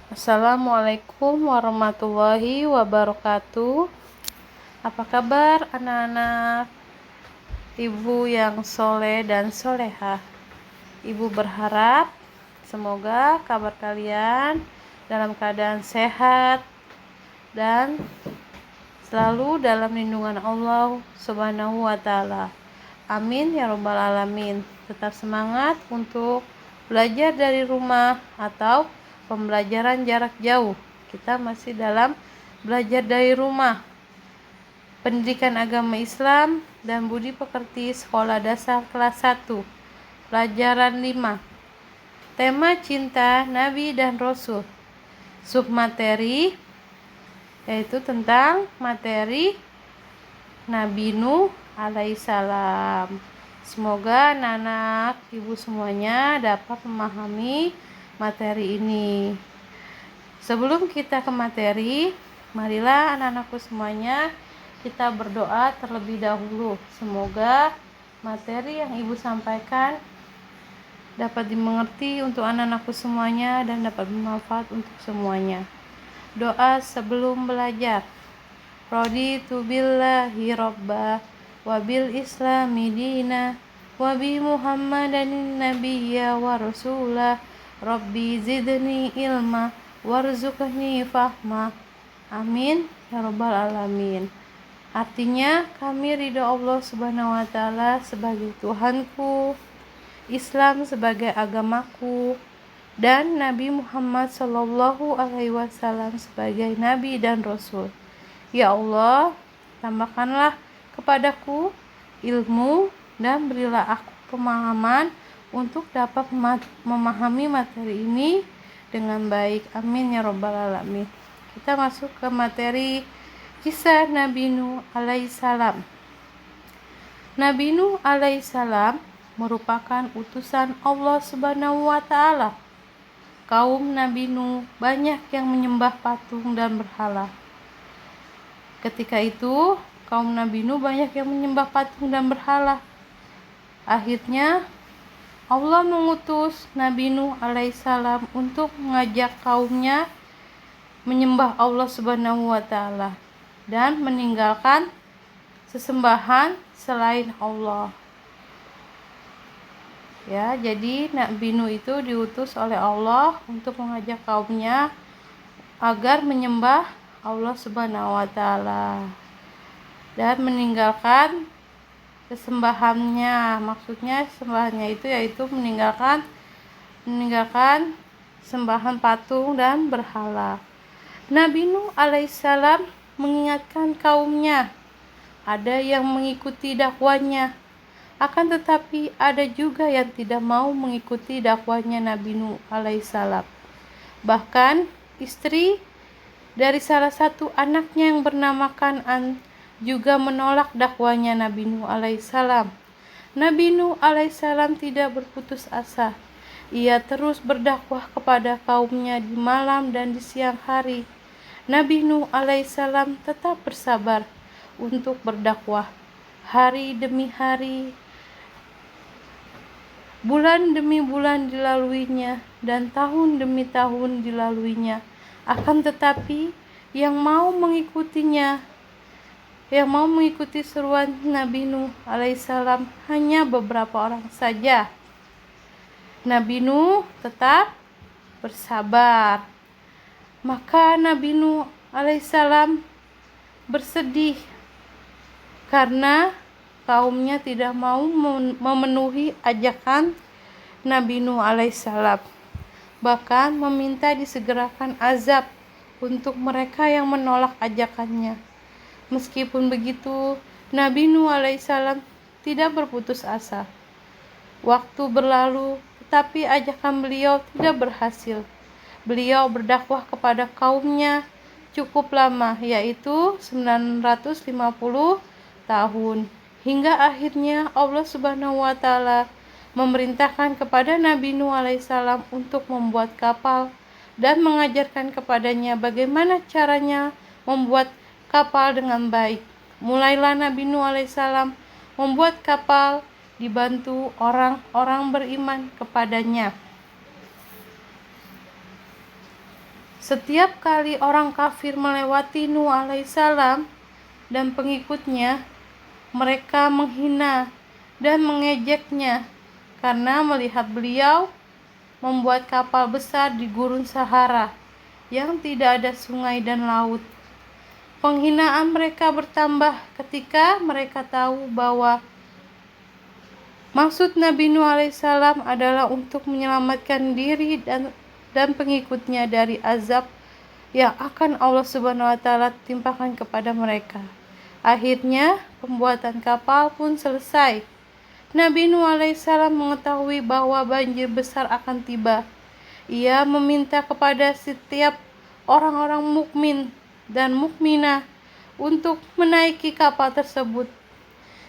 Assalamualaikum warahmatullahi wabarakatuh. Apa kabar anak-anak ibu yang soleh dan solehah? Ibu berharap semoga kabar kalian dalam keadaan sehat dan selalu dalam lindungan Allah Subhanahu wa Ta'ala. Amin ya Rabbal Alamin. Tetap semangat untuk belajar dari rumah atau pembelajaran jarak jauh. Kita masih dalam belajar dari rumah. Pendidikan Agama Islam dan Budi Pekerti Sekolah Dasar kelas 1. Pelajaran 5. Tema cinta Nabi dan Rasul. Submateri yaitu tentang materi Nabi Nuh alaihissalam. Semoga anak-anak ibu semuanya dapat memahami materi ini. Sebelum kita ke materi, marilah anak-anakku semuanya kita berdoa terlebih dahulu. Semoga materi yang ibu sampaikan dapat dimengerti untuk anak-anakku semuanya dan dapat bermanfaat untuk semuanya. Doa sebelum belajar. Raditu billahi robba wa bil islami dina wa bi muhammadanin nabiyya wa rasulah. Rabbi zidni ilma warzuqni fahma. Amin ya Rabbal Alamin. Artinya, kami ridho Allah Subhanahu wa Ta'ala sebagai Tuhanku, Islam sebagai agamaku, dan Nabi Muhammad Sallallahu Alaihi Wasallam sebagai Nabi dan Rasul. Ya Allah, tambahkanlah kepadaku ilmu dan berilah aku pemahaman untuk dapat memahami materi ini dengan baik. Amin ya Rabbal Alamin. Kita masuk ke materi kisah Nabi Nuh alaihissalam. Nabi Nuh alaihissalam merupakan utusan Allah Subhanahu wa Ta'ala. Kaum Nabi Nuh banyak yang menyembah patung dan berhala. Ketika itu, kaum Nabi Nuh banyak yang menyembah patung dan berhala. Akhirnya Allah mengutus Nabi Nuh alaihissalam untuk mengajak kaumnya menyembah Allah Subhanahu wa Ta'ala dan meninggalkan sesembahan selain Allah. Ya, jadi Nabi Nuh itu diutus oleh Allah untuk mengajak kaumnya agar menyembah Allah Subhanahu wa Ta'ala dan meninggalkan kesembahannya. Maksudnya sembahannya itu yaitu meninggalkan sembahan patung dan berhala. Nabi Nuh alaihissalam mengingatkan kaumnya. Ada yang mengikuti dakwanya, akan tetapi ada juga yang tidak mau mengikuti dakwanya Nabi Nuh alaihissalam. Bahkan istri dari salah satu anaknya yang bernama Kan'an juga menolak dakwanya Nabi Nuh alaihissalam. Nabi Nuh alaihissalam tidak berputus asa. Ia terus berdakwah kepada kaumnya di malam dan di siang hari. Nabi Nuh alaihissalam tetap bersabar untuk berdakwah hari demi hari, bulan demi bulan dilaluinya, dan tahun demi tahun dilaluinya. Akan tetapi yang mau mengikuti seruan Nabi Nuh alaihissalam hanya beberapa orang saja. Nabi Nuh tetap bersabar. Maka Nabi Nuh alaihissalam bersedih karena kaumnya tidak mau memenuhi ajakan Nabi Nuh alaihissalam. Bahkan meminta disegerakan azab untuk mereka yang menolak ajakannya. Meskipun begitu, Nabi Nuh alaihissalam tidak berputus asa. Waktu berlalu, tetapi ajakan beliau tidak berhasil. Beliau berdakwah kepada kaumnya cukup lama, yaitu 950 tahun. Hingga akhirnya Allah Subhanahu wa Ta'ala memerintahkan kepada Nabi Nuh alaihissalam untuk membuat kapal dan mengajarkan kepadanya bagaimana caranya membuat kapal dengan baik. Mulailah Nabi Nuh alaihissalam membuat kapal dibantu orang-orang beriman kepadanya. Setiap kali orang kafir melewati Nuh alaihissalam dan pengikutnya, mereka menghina dan mengejeknya karena melihat beliau membuat kapal besar di gurun Sahara yang tidak ada sungai dan laut. Penghinaan mereka bertambah ketika mereka tahu bahwa maksud Nabi Nuh alaihissalam adalah untuk menyelamatkan diri dan pengikutnya dari azab yang akan Allah Subhanahu wa taala timpakan kepada mereka. Akhirnya pembuatan kapal pun selesai. Nabi Nuh alaihissalam mengetahui bahwa banjir besar akan tiba. Ia meminta kepada setiap orang-orang mukmin dan mukminah untuk menaiki kapal tersebut.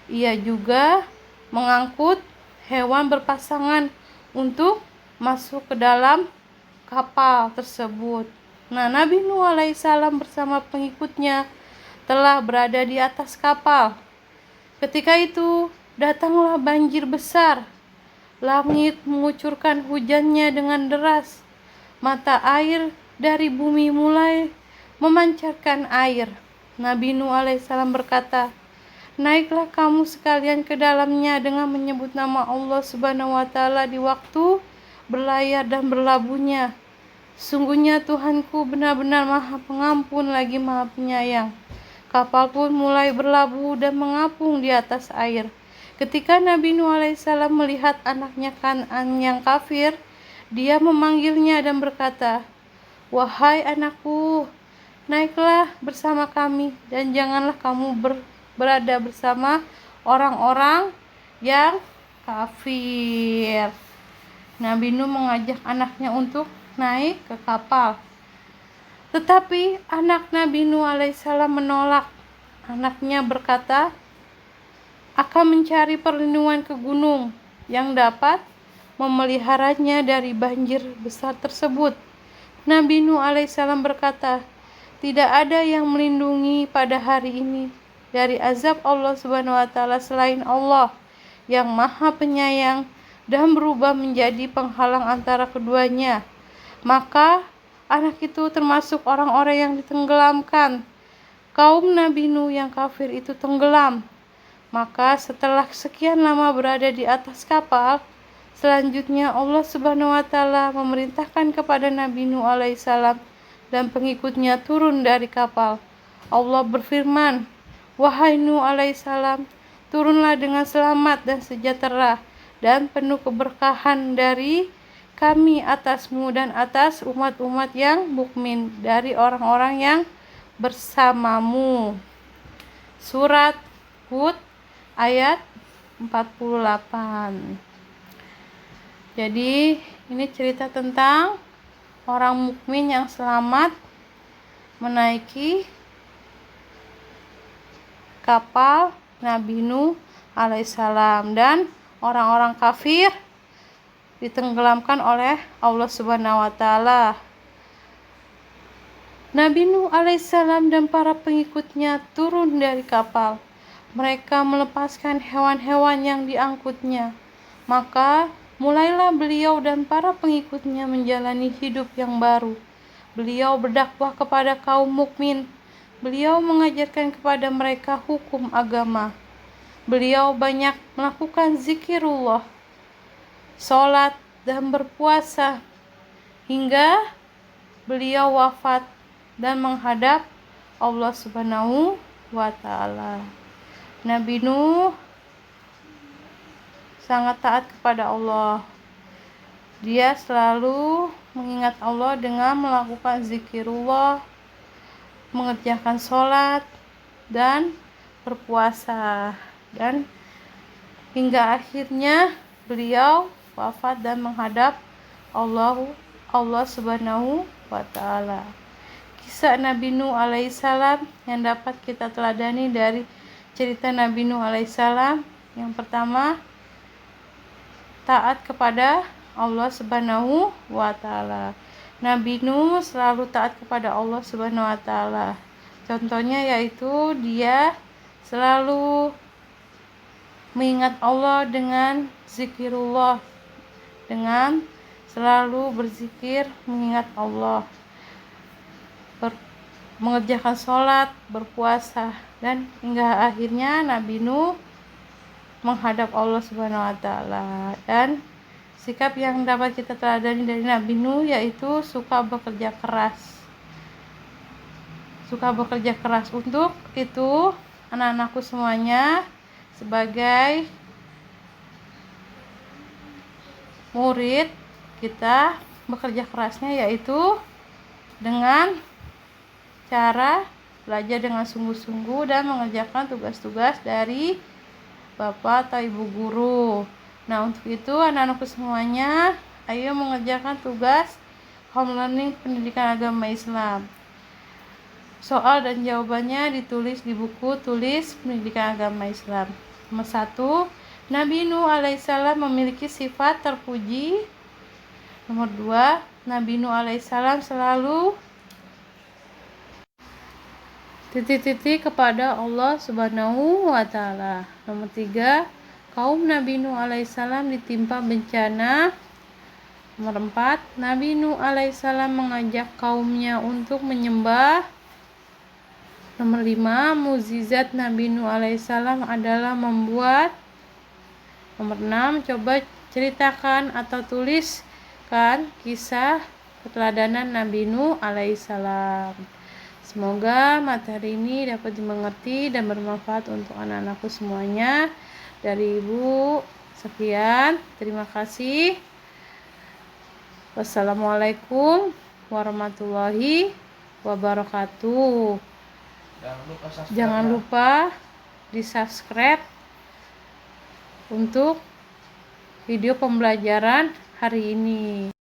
Ia juga mengangkut hewan berpasangan untuk masuk ke dalam kapal tersebut. Nah, Nabi Nuh alaihissalam bersama pengikutnya telah berada di atas kapal. Ketika itu datanglah banjir besar. Langit mengucurkan hujannya dengan deras. Mata air dari bumi mulai memancarkan air. Nabi Nuh alaihissalam berkata, "Naiklah kamu sekalian ke dalamnya dengan menyebut nama Allah Subhanahu wa taala di waktu berlayar dan berlabuhnya. Sungguhnya Tuhanku benar-benar Maha Pengampun lagi Maha Penyayang." Kapal pun mulai berlabuh dan mengapung di atas air. Ketika Nabi Nuh alaihissalam melihat anaknya Kan'an yang kafir, dia memanggilnya dan berkata, "Wahai anakku, naiklah bersama kami dan janganlah kamu berada bersama orang-orang yang kafir." Nabi Nuh mengajak anaknya untuk naik ke kapal. Tetapi anak Nabi Nuh alaihissalam menolak. Anaknya berkata, akan mencari perlindungan ke gunung yang dapat memeliharanya dari banjir besar tersebut. Nabi Nuh alaihissalam berkata, tidak ada yang melindungi pada hari ini dari azab Allah Subhanahu wa taala selain Allah yang Maha Penyayang dan berubah menjadi penghalang antara keduanya. Maka anak itu termasuk orang-orang yang ditenggelamkan. Kaum Nabi Nuh yang kafir itu tenggelam. Maka setelah sekian lama berada di atas kapal, selanjutnya Allah Subhanahu wa taala memerintahkan kepada Nabi Nuh alaihissalam dan pengikutnya turun dari kapal. Allah berfirman, "Wahai Nuh alaihissalam, turunlah dengan selamat dan sejahtera dan penuh keberkahan dari kami atasmu dan atas umat-umat yang mukmin dari orang-orang yang bersamamu." Surat Hud ayat 48. Jadi ini cerita tentang orang mukmin yang selamat menaiki kapal Nabi Nuh alaihissalam dan orang-orang kafir ditenggelamkan oleh Allah Subhanahu wa taala. Nabi Nuh alaihissalam dan para pengikutnya turun dari kapal. Mereka melepaskan hewan-hewan yang diangkutnya. Maka mulailah beliau dan para pengikutnya menjalani hidup yang baru. Beliau berdakwah kepada kaum mukmin. Beliau mengajarkan kepada mereka hukum agama. Beliau banyak melakukan zikirullah, sholat dan berpuasa hingga beliau wafat dan menghadap Allah Subhanahu wa taala. Nabi Nuh sangat taat kepada Allah. Dia selalu mengingat Allah dengan melakukan zikirullah, mengerjakan sholat dan berpuasa, dan hingga akhirnya beliau wafat dan menghadap Allah Subhanahu wa taala. Kisah Nabi Nuh alaihissalam yang dapat kita teladani dari cerita Nabi Nuh alaihissalam. Yang pertama, taat kepada Allah Subhanahu wa taala. Nabi Nuh selalu taat kepada Allah Subhanahu wa taala. Contohnya yaitu dia selalu mengingat Allah dengan zikirullah, dengan selalu berzikir mengingat Allah. mengerjakan sholat, berpuasa, dan hingga akhirnya Nabi Nuh menghadap Allah Subhanahu wa taala. Dan sikap yang dapat kita teladani dari Nabi Nuh yaitu suka bekerja keras. Untuk itu anak-anakku semuanya, sebagai murid kita bekerja kerasnya yaitu dengan cara belajar dengan sungguh-sungguh dan mengerjakan tugas-tugas dari Bapak atau Ibu guru. Nah, untuk itu anak-anakku semuanya, ayo mengerjakan tugas home learning pendidikan agama Islam. Soal dan jawabannya ditulis di buku tulis pendidikan agama Islam. Nomor 1, Nabi Nuh alaihissalam memiliki sifat terpuji. Nomor 2, Nabi Nuh alaihissalam selalu kepada Allah Subhanahu wa taala. Nomor 3, kaum Nabi Nuh alaihissalam ditimpa bencana. Nomor 4, Nabi Nuh alaihissalam mengajak kaumnya untuk menyembah. Nomor 5, mukjizat Nabi Nuh alaihissalam adalah membuat. Nomor 6, coba ceritakan atau tuliskan kisah keteladanan Nabi Nuh alaihissalam. Semoga materi ini dapat dimengerti dan bermanfaat untuk anak-anakku semuanya. Dari Ibu, sekian. Terima kasih. Wassalamualaikum warahmatullahi wabarakatuh. Jangan lupa di-subscribe untuk video pembelajaran hari ini.